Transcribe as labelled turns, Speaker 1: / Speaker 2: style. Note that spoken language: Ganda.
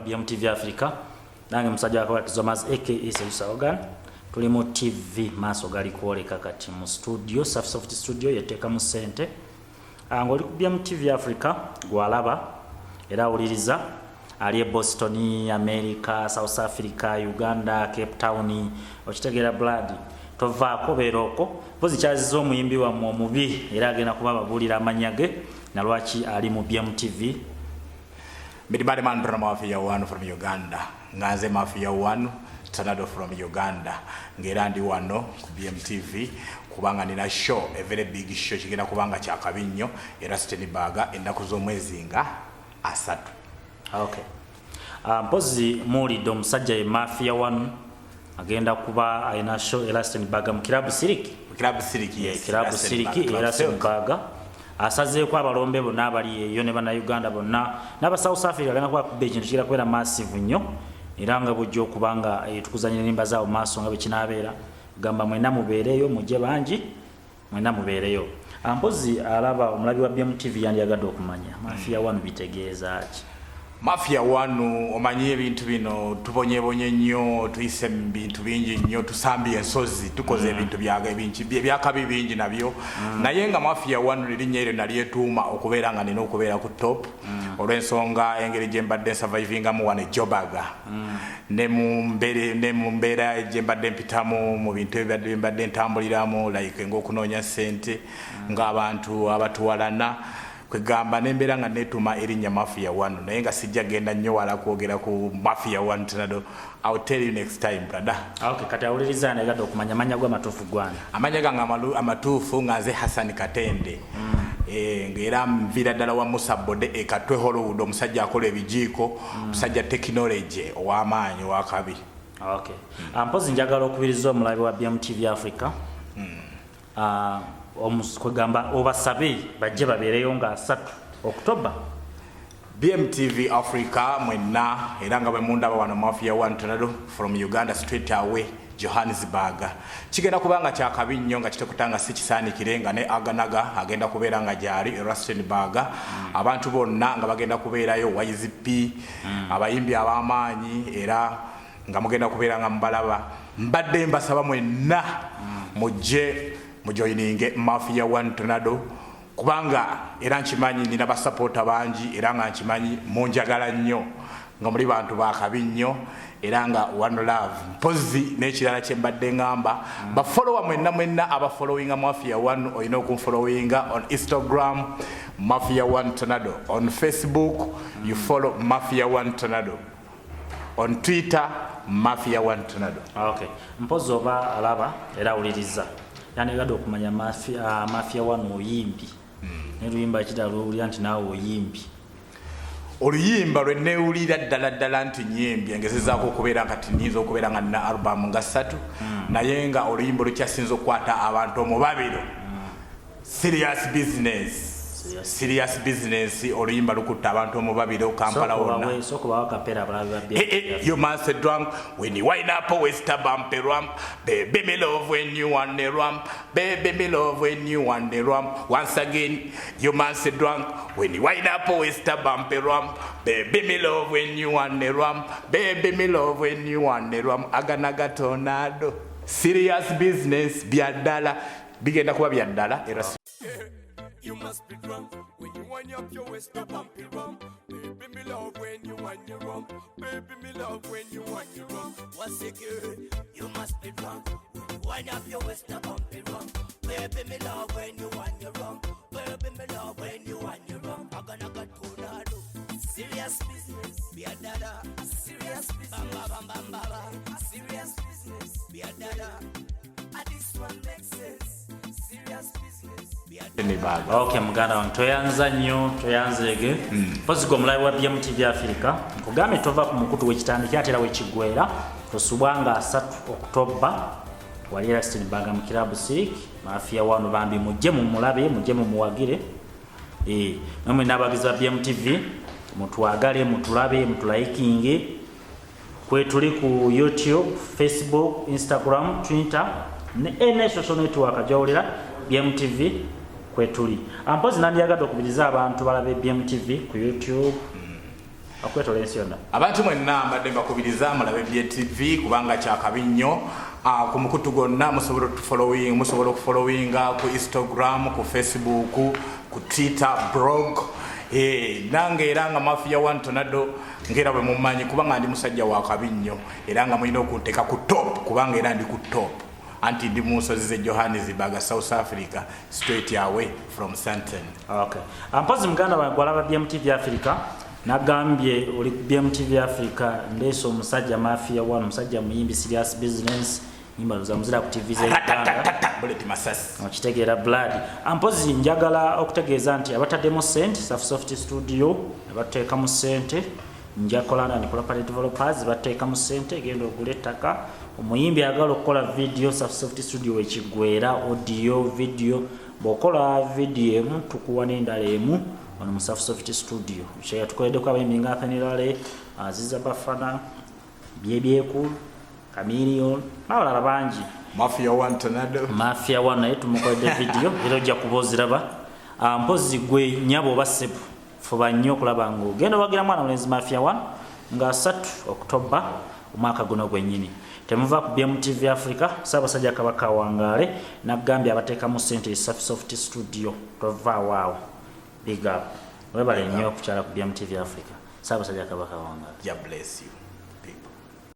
Speaker 1: BMTV Africa nange musajja wa Kizomazi aka Organ tuli mu TV maaso gali kwoleka kati mu studio SHAFSOFT studio yateka mu sente ngoli ku BMTV Africa gwalaba era uliriza ali Boston, America, South Africa, Uganda, Cape Town okitegera blood tovaako beroko pozi kyazizo omuyimbi wa mubi era agenda kuba babulira amanyage na lwaki ali mu BMTV.
Speaker 2: Midibade Mandra Mafia 1 from Uganda, Ngaze Mafia 1 Tornado from Uganda, Ngerandi wano ku BMTV kubanga nina show, a very big show kigenda kubanga kya kabinyo era Rustenburg ennaku z'omwezi nga asatu.
Speaker 1: Okay. Mpozi muli do musajja Mafia 1 agenda kuba ayina show era Rustenburg mu Club Silk.
Speaker 2: Club Silk, yes.
Speaker 1: Club Silk era Rustenburg. Asaze kwa balombe bonna abali eyo ne bana Uganda bonna n'aba South Africa agenda kuba kubba ekintu kira kwera massive nnyo era nga bujjo kubanga tukuzanya nimba zaawo maaso nga bekinabeera gamba mwena mubeereyo mujje bangi mwena mubeereyo. Mpozi alaba omulabi wa BMTV yandiyagadde okumanya Mafia 1 bitegeeza ki?
Speaker 2: Mafia 1 omanye ebintu bino tubonyebonye nnyo tuyise bintu bingi nnyo tusambye ensozi tukoze ebintu byakabi bingi nabyo naye nga Mafia 1 lirinnya eryo nalyetuuma okubeera nga nina okubeera ku top olw'ensonga engeri gye mbadde survivingamu wano ejobaga ne mu mbeera gye mbadde mpitamu mu bintu ebibadde mbadde ntambuliramu like ng'okunoonya ssente ng'abantu abatuwalana kwegamba nembeera nga netuma erinnya Mafia 1 naye nga sijja genda nnyo wala kwogera ku Mafia 1 Tornado. I'll tell you next time brother.
Speaker 1: Okay, kati awuliriza nagadde okumanya amanya gwa matuufu gwana. Amanya
Speaker 2: gange amatuufu ngaze Hassan Katende. Ngera mvira ddala wa Musa Bode ekatwe Hollywood omusajja akola ebijiiko omusajja technology ow'amaanyi wakabi.
Speaker 1: Okay. Mpozi njagala okubiriza omulabi wa BMTV Africa. Kwegamba obasabe bajje babeereyo nga 3 October.
Speaker 2: BMTV Africa mwenna era nga bwe mundaba wano Mafia 1 Tornado from Uganda straight away Johannesburg. Kigenda kubanga kya kabi nnyo nga kitekutanga si kisaanikire nga ne AgaNaga agenda kubeera nga gyali Rustenburg. Abantu bonna nga bagenda kubeerayo YZP abayimbi ab'amaanyi era nga mugenda kubeera nga mbalaba. Mbadde mbasaba mwenna mujje mujoininge Mafia 1 Tornado kubanga era nkimanyi nina basupporta bangi era nga nkimanyi munjagala nnyo nga muli bantu bakabi nnyo era nga one love mpozi n'ekirala kye mbadde ngamba bafollowa mwenna abafollowinga Mafia 1 olina okunfollowinga on Instagram Mafia 1 Tornado, on Facebook you follow Mafia 1 Tornado, on Twitter Mafia 1 Tornado.
Speaker 1: Okay, mpozi oba alaba era uliriza yani gado okumanya Mafia 1 oyimbi neruyimba kidalo uli anti nawo oyimbi
Speaker 2: oluyimba lwenewulira ddala nti nyembi engezezaako okubeera kati nnyinza okubeera nga nina album nga 3 naye nga oluyimba olukyasinza okukwata abantu omubabiro serious business oluyimba lukutta abantu omubabiro Kampala wonna. You must drunk when you wind up always a bumpy rump. Baby me love when you want the rump. Baby me love when you want the rump. Once again you must drunk when you wind up always a bumpy rump. Baby me love when you want the rump. Baby me love when you want the rump. AgaNaga Tornado. Serious business byaddala bigenda kuba byaddala era
Speaker 3: you must be drunk when you wind up your waist to bump it rum. Baby me love when you wind your rump. Baby me love when you wind your rump. Once again, you must be drunk when you wind up your waist to bump it rum. Baby me love when you wind your rump. Baby me love when you wind your rump. AgaNaga Tornado. Serious business, be a dada. Serious business, bamba. Serious business, be a dada. And this one makes sense. Serious business.
Speaker 1: Okay, muganda wange toyanza nnyo toyanzeege pozi go mulabi wa BMTV Africa nkugambe tova ku mukutu w'ekitandikira ate era w'ekiggwera tosubwanga 3 October wali Rustenburg mu Club Silk Mafia 1 bambi mujje mu mulabe mujje mu muwagire namwe n'abagizi ba BMTV mutwagale mutulabe mutulaikinge kwetuli ku YouTube, Facebook, Instagram, Twitter ne social network ajawulira BMTV kwetuli. Ampozi nandi yagadde okubiriza abantu balabe BMTV ku YouTube. akwetola ensi yonna.
Speaker 2: Abantu mwenna mbadde mbakubiriza mulabe BTV kubanga kyakabi nnyo. Ku mukutu gonna musobola okufollowinga ku Instagram, ku Facebook, ku Twitter, blog. Nange era nga Mafia One Tornado ngera bwe mumanyi kubanga ndi musajja wa kabi nnyo era nga mulina okunteka ku top kubanga era ndi ku top. Anti ndi mu nsozi ze Johannesburg, South Africa, straight away from Ssentamu.
Speaker 1: Okay. Ampozi muganda wa gwalaba BMTV Africa nagambye oli BMTV Africa ndeso omusajja Mafia One, omusajja muyimbi serious business nyimba za muzira ku TV ze Uganda
Speaker 2: bullet masasi
Speaker 1: okitegeera blood. Ampozi njagala okutegeeza nti abataddemu sente SHAFSOFT studio abateekamu sente njakola na property developers bateekamu sente genda ogula ettaka. Omuyimbi agala okukola video SHAFSOFT studio ekigwera audio video bokola video emu tukuwa n'endala emu ono mu SHAFSOFT studio kye tukoleddeko abayimbi nga Penirale Aziza Bafana byebyeku Chameleon n'abalala bangi.
Speaker 2: Mafia One Tornado
Speaker 1: Mafia One naye tumukoledde video era ojja kuboziraba. Mpozi gwe nyabo basebu fuba nnyo okulaba ng'ogenda wagira mwana mulenzi Mafia One nga 3 Oktoba omwaka guno gwennyini. Temuva ku BMTV Africa Ssaabasajja Kabaka Wangaale nagambye abateekamu ssente SHAFSOFT studio tova waawo big up webale nnyo okukyala ku BMTV Africa Ssaabasajja Kabaka Wangaale.
Speaker 2: God bless you.